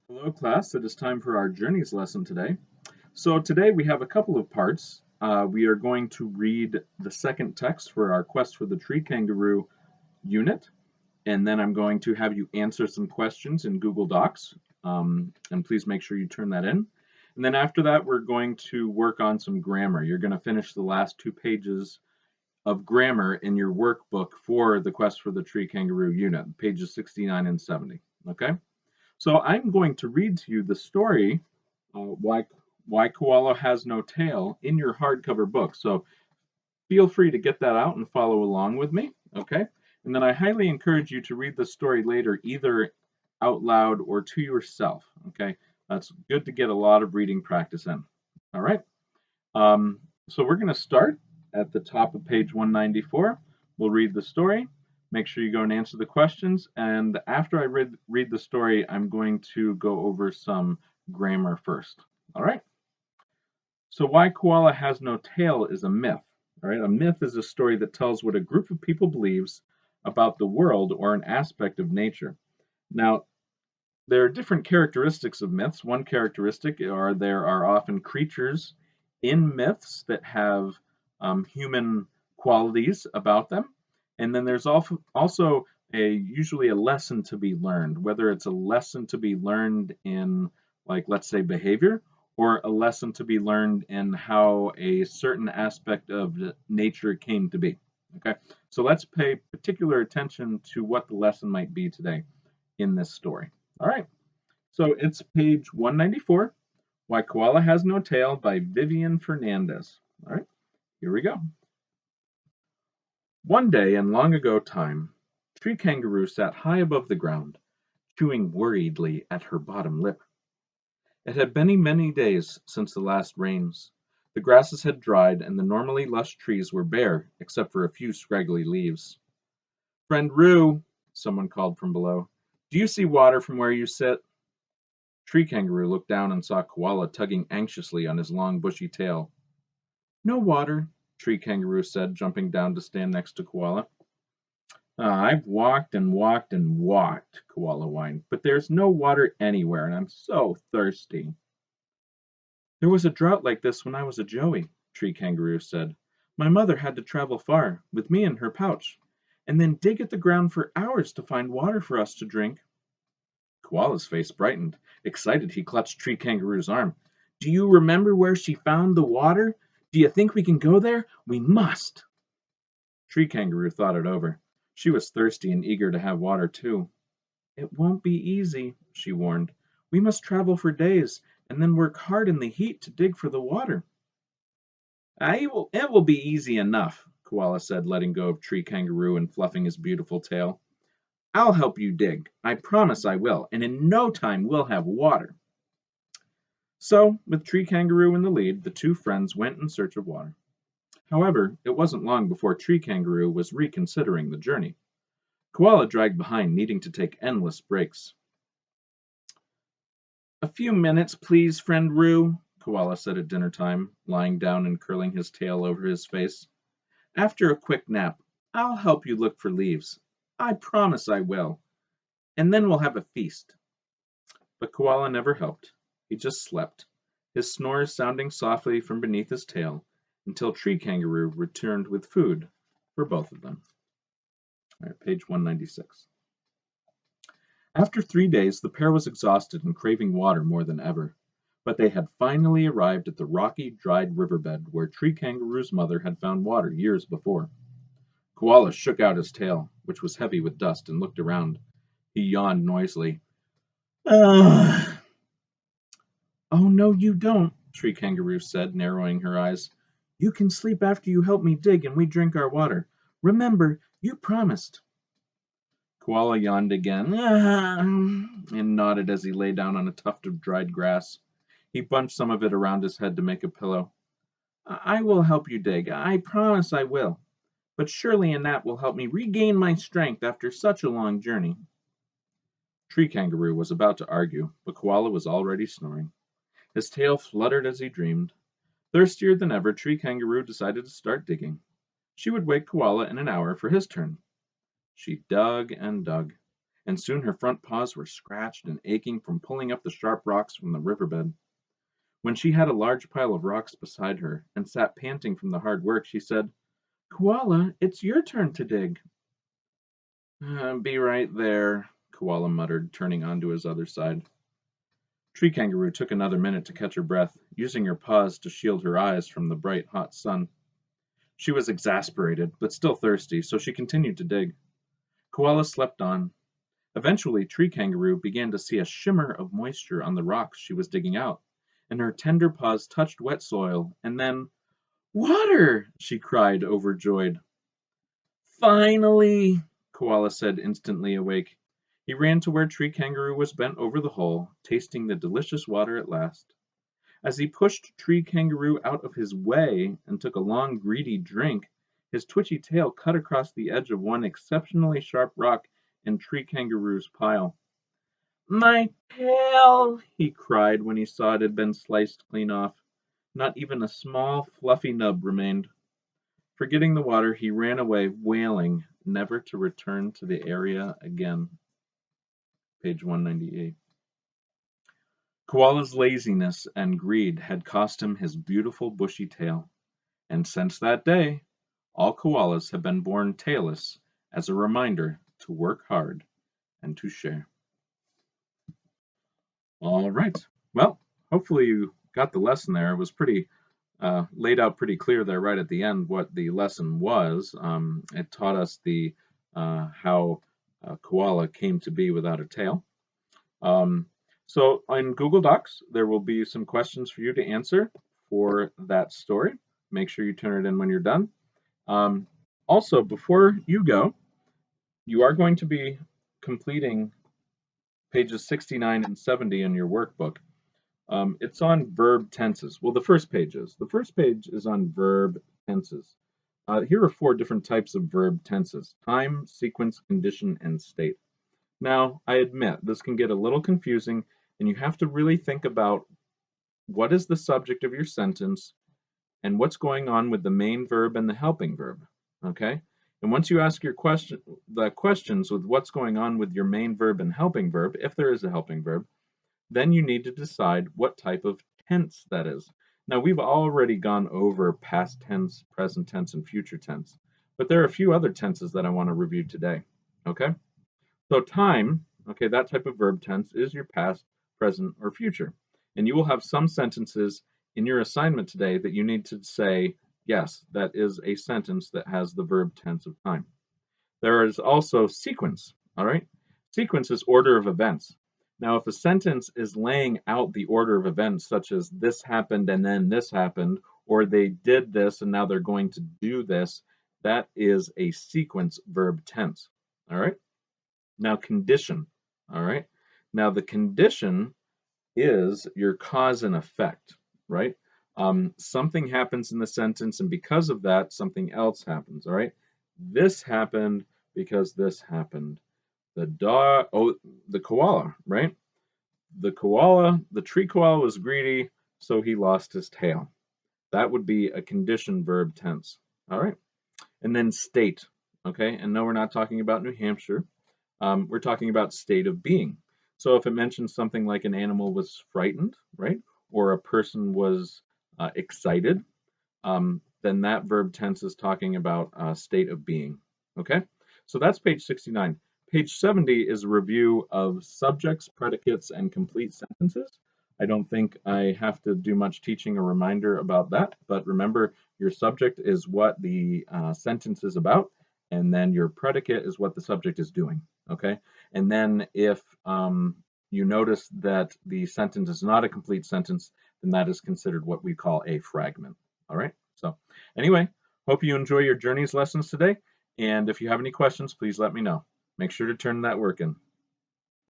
Hello, class. It is time for our journeys lesson today. So, today we have a couple of parts. We are going to read the second text for our Quest for the Tree Kangaroo unit, and then I'm going to have you answer some questions in Google Docs. And please make sure you turn that in. And then after that, we're going to work on some grammar. You're going to finish the last 2 pages of grammar in your workbook for the Quest for the Tree Kangaroo unit, pages 69 and 70. Okay? So I'm going to read to you the story, Why Koala Has No Tail, in your hardcover book. So feel free to get that out and follow along with me, okay? And then I highly encourage you to read the story later, either out loud or to yourself, okay? That's good to get a lot of reading practice in. All right. Um, so we're going to start at the top of page 194. We'll read the story. Make sure you go and answer the questions. And after I read the story, I'm going to go over some grammar first. All right. So, why koala has no tail is a myth. All right. A myth is a story that tells what a group of people believes about the world or an aspect of nature. Now, there are different characteristics of myths. One characteristic are there are often creatures in myths that have human qualities about them. And then there's also usually a lesson to be learned, whether it's a lesson to be learned in, like, let's say, behavior, or a lesson to be learned in how a certain aspect of nature came to be. Okay, so let's pay particular attention to what the lesson might be today in this story. All right. So it's page 194, Why Koala Has No Tail by Vivian Fernandez. All right, here we go. One day in long ago time, Tree Kangaroo sat high above the ground, chewing worriedly at her bottom lip. It had been many days since the last rains. The grasses had dried, and the normally lush trees were bare, except for a few scraggly leaves. Friend Roo, someone called from below, do you see water from where you sit? Tree Kangaroo looked down and saw Koala tugging anxiously on his long bushy tail. No water, Tree Kangaroo said, jumping down to stand next to Koala. I've walked and walked and walked, Koala whined, but there's no water anywhere, and I'm so thirsty. There was a drought like this when I was a joey, Tree Kangaroo said. My mother had to travel far, with me in her pouch, and then dig at the ground for hours to find water for us to drink. Koala's face brightened. Excited, he clutched Tree Kangaroo's arm. Do you remember where she found the water? Do you think we can go there? We must. Tree Kangaroo thought it over. She was thirsty and eager to have water, too. It won't be easy, she warned. We must travel for days and then work hard in the heat to dig for the water. It will be easy enough, Koala said, letting go of Tree Kangaroo and fluffing his beautiful tail. I'll help you dig. I promise I will, and in no time we'll have water. So, with Tree Kangaroo in the lead, the two friends went in search of water. However, it wasn't long before Tree Kangaroo was reconsidering the journey. Koala dragged behind, needing to take endless breaks. A few minutes, please, friend Roo, Koala said at dinner time, lying down and curling his tail over his face. After a quick nap, I'll help you look for leaves. I promise I will. And then we'll have a feast. But Koala never helped. He just slept, his snores sounding softly from beneath his tail, until Tree Kangaroo returned with food for both of them. All right, page 196. After 3 days, the pair was exhausted and craving water more than ever. But they had finally arrived at the rocky, dried riverbed where Tree Kangaroo's mother had found water years before. Koala shook out his tail, which was heavy with dust, and looked around. He yawned noisily. Ugh. Oh, no, you don't, Tree Kangaroo said, narrowing her eyes. You can sleep after you help me dig and we drink our water. Remember, you promised. Koala yawned again and nodded as he lay down on a tuft of dried grass. He bunched some of it around his head to make a pillow. I will help you dig. I promise I will. But surely a nap will help me regain my strength after such a long journey. Tree Kangaroo was about to argue, but Koala was already snoring. His tail fluttered as he dreamed. Thirstier than ever, Tree Kangaroo decided to start digging. She would wake Koala in an hour for his turn. She dug and dug. and soon her front paws were scratched and aching from pulling up the sharp rocks from the riverbed. When she had a large pile of rocks beside her and sat panting from the hard work, she said, "Koala, it's your turn to dig." Be right there," Koala muttered, turning onto his other side. Tree Kangaroo took another minute to catch her breath, using her paws to shield her eyes from the bright, hot sun. She was exasperated, but still thirsty, so she continued to dig. Koala slept on. Eventually, Tree Kangaroo began to see a shimmer of moisture on the rocks she was digging out, and her tender paws touched wet soil, and then, "Water!" she cried, overjoyed. "Finally!" Koala said, instantly awake. He ran to where Tree Kangaroo was bent over the hole, tasting the delicious water at last. As he pushed Tree Kangaroo out of his way and took a long, greedy drink, his twitchy tail cut across the edge of one exceptionally sharp rock in Tree Kangaroo's pile. "My tail!" he cried when he saw it had been sliced clean off. Not even a small, fluffy nub remained. Forgetting the water, he ran away, wailing, never to return to the area again. Page 198. Koala's laziness and greed had cost him his beautiful bushy tail, and since that day, all koalas have been born tailless as a reminder to work hard and to share. All right. Well, hopefully you got the lesson there. It was pretty laid out pretty clear there right at the end what the lesson was. It taught us the how a koala came to be without a tail. So in Google Docs, there will be some questions for you to answer for that story. Make sure you turn it in when you're done. Also, before you go, you are going to be completing pages 69 and 70 in your workbook. It's on verb tenses. Well, the first page is. The first page is on verb tenses. Here are 4 different types of verb tenses: time, sequence, condition, and state. Now, I admit this can get a little confusing, and you have to really think about what is the subject of your sentence and what's going on with the main verb and the helping verb. Okay? And once you ask the questions with what's going on with your main verb and helping verb, if there is a helping verb, then you need to decide what type of tense that is. Now, we've already gone over past tense, present tense, and future tense, but there are a few other tenses that I want to review today. Okay? So time, okay, that type of verb tense is your past, present, or future. And you will have some sentences in your assignment today that you need to say, yes, that is a sentence that has the verb tense of time. There is also sequence, all right? Sequence is order of events. Now, if a sentence is laying out the order of events, such as this happened and then this happened, or they did this and now they're going to do this, that is a sequence verb tense, all right? Now, condition, all right? Now, the condition is your cause and effect, right? Something happens in the sentence, and because of that, something else happens, all right? This happened because this happened. The koala, right? The tree koala was greedy, so he lost his tail. That would be a condition verb tense, all right? And then state, okay? And no, we're not talking about New Hampshire. We're talking about state of being. So if it mentions something like an animal was frightened, right, or a person was excited, then that verb tense is talking about state of being. Okay, so that's page 69. Page 70 is a review of subjects, predicates, and complete sentences. I don't think I have to do much teaching or reminder about that, but remember your subject is what the sentence is about, and then your predicate is what the subject is doing. Okay, and then if you notice that the sentence is not a complete sentence, then that is considered what we call a fragment. All right, so anyway, hope you enjoy your journeys lessons today, and if you have any questions, please let me know. Make sure to turn that work in.